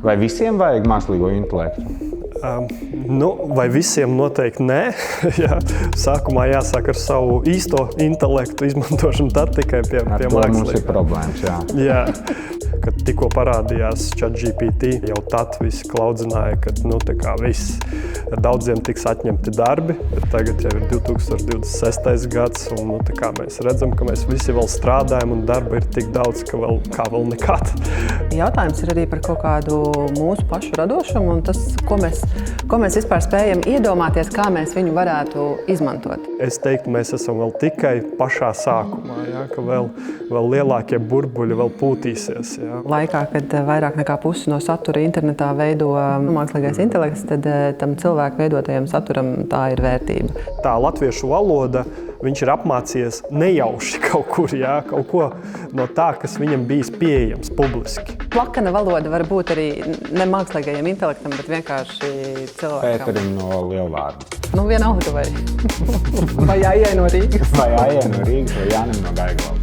Vai visiem vajag mākslīgo intelektu? Vai visiem noteikti nē. Jā. Sākumā jāsāk ar savu īsto intelektu izmantošanu, tad tikai pie mākslīgā. Mums ir problēmas, jā. Jā. Kad tikko parādījās ChatGPT, jau tad visi klaudzināja, ka viss daudziem tiks atņemti darbi, bet tagad jau ir 2026. gads, un mēs redzam, ka mēs visi vēl strādājam, un darba ir tik daudz, ka vēl nekad. Jautājums ir arī par kaut kādu mūsu pašu radošumu, un tas, ko mēs vispār spējam iedomāties, kā mēs viņu varētu izmantot. Es teiktu, mēs esam vēl tikai pašā sākumā, jā, ka vēl lielākie burbuļi vēl pūtīsies. Jā. Laikā, kad vairāk nekā pusi no satura internetā veido mākslīgais intelekts, tad tam cilvēku veidotajam saturam tā ir vērtība. Tā latviešu valoda, viņš ir apmācījies nejauši kaut kur, jā, kaut ko no tā, kas viņam bijis pieejams publiski. Plakana valoda var būt arī ne mākslīgajam intelektam, bet vienkārši cilvēkam. Pēterim no Lielvārda. Vienalga vai Aijai no Rīgas. Vai Aijai no Rīgas vai Jānim no Gaigala.